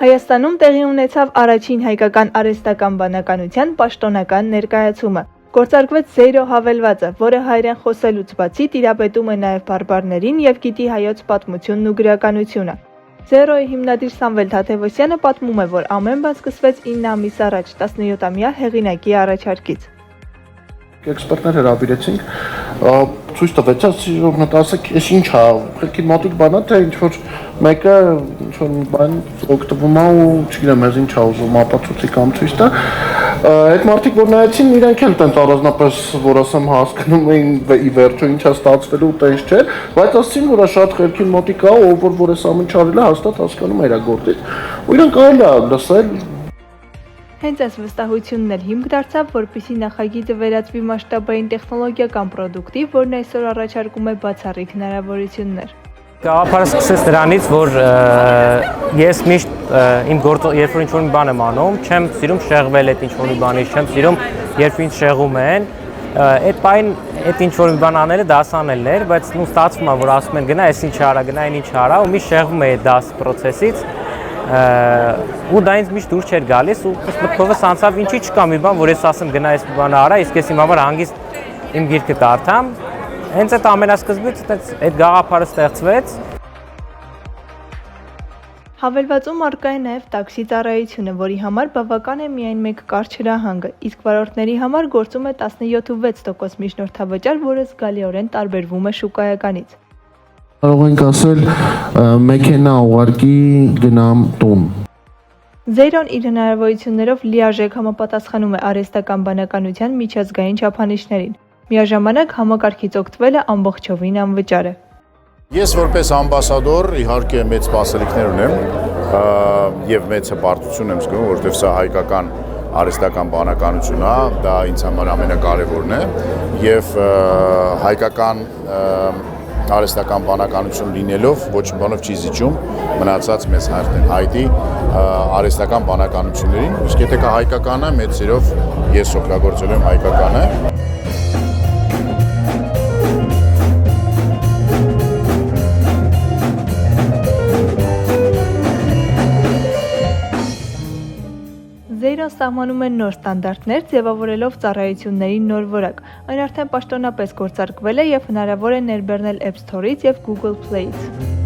Հայաստանում տեղի ունեցավ առաջին հայկական արհեստական բանականության պաշտոնական ներկայացումը։ Գործարկվեց Զեյրո հավելվածը, որը հայերեն խոսելուց բացի տիրապետում է նաև բարբառներին եւ գիտի հայոց պատմությունն ու գրականությունը։ Զեյրոյի հիմնադիր Սամվել Թադևոսյանը պատմում է, որ ամեն բան սկսվեց 9 ամիս առաջ 17-ամյա հեղինակի առաջարկից։ Էքսպերտներ հրավիրեցինք, ցույց տվեցած, ասեք, այս ինչ է, խելքի մոտիկ բան է, թե ինչ որ մեկը ինչ որ բան օգտվում է ու չգիտեմ, ես ինչ է ուզում ապացուցի կամ ցույց տա։ Այդ մարդիկ որ նայեցին, իրենք էլ տենց առանձնապես, որ ասեմ, հասկանում էին ի վերջո ինչ է ստացվելու ու տենց չէ, բայց ասեցին, որ շատ խելքի մոտիկ է, ով որ այս ամեն ինչ արել է, հաստատ հասկանում է իր գործից, ու իրենք կարելի է լսել։ Հենց այս վստահությունն էլ հիմք դարձավ, որպեսզի նախագիծը վերածվի մասշտաբային տեխնոլոգիական պրոդուկտի, որն այսօր առաջարկում է բացառիկ հնարավորություններ։ Գաղափարը սկսեց դրանից, որ ես միշտ իմ գործը, երբ որ ինչ-որ մի բան եմ անում, չեմ սիրում շեղվել այդ ինչ-որ մի բանից, չեմ սիրում, երբ ինձ շեղում են, այդ պայն այդ ինչ-որ մի բան անելը դասանելն էր, բայց նույն ստացվում է, որ ասում են գնա, այս ինչ արա, գնա, այն ինչ արա, ու միշտ շեղվում է այդ դաս պրոցեսից։ Ու դա ինձ միշտ դուր չէր գալիս ու մտքովս անցավ ինչի չկա մի բան, որ ես ասեմ գնա այս բանը արա, իսկ ես իմ համար հանգիստ իմ գիրքը կարդամ։ Հենց այդ ամենասկզբից այդ գաղափարը ստեղծվեց։ Հավելվածում առկա է նաև տաքսի ծառայությունը, որի համար բավական է միայն մեկ կարճ հրահանգը, իսկ վարորդների համար գործում է 17.6% միջնորդավճար, որը զգալիորեն տարբերվում է շուկայականից։ Կարող ենք ասել մեքենա ուղարկի գնամ տուն։ Զեյրոն իր հնարավորություններով լիարժեք համապատասխանում է արհեստական բանականության միջազգային չափանիշներին։ Միաժամանակ համակարգից օգտվելը ամբողջովին անվճար է։ Ես որպես ամբասադոր իհարկե մեծ սպասելիքներ ունեմ եւ մեծ հպարտություն եմ զգում, որովհետեւ սա հայկական արհեստական բանականություն է, դա ինձ համար ամենակարևորն է եւ հայկական արհեստական բանականություն լինելով ոչ մի բանով չի զիջում մնացած մեզ հայտի արհեստական բանականություններին, իսկ եթե կա հայկականը, մեծ սիրով ես օգտագործել եմ հայկականը։ Զեյրոն սահմանում է նոր ստանդարտներ, ձևավորելով ծառայությունների նոր որակ։ Այն արդեն պաշտոնապես գործարկվել է եւ հնարավոր է ներբեռնել App Store-ից եւ Google Play-ից։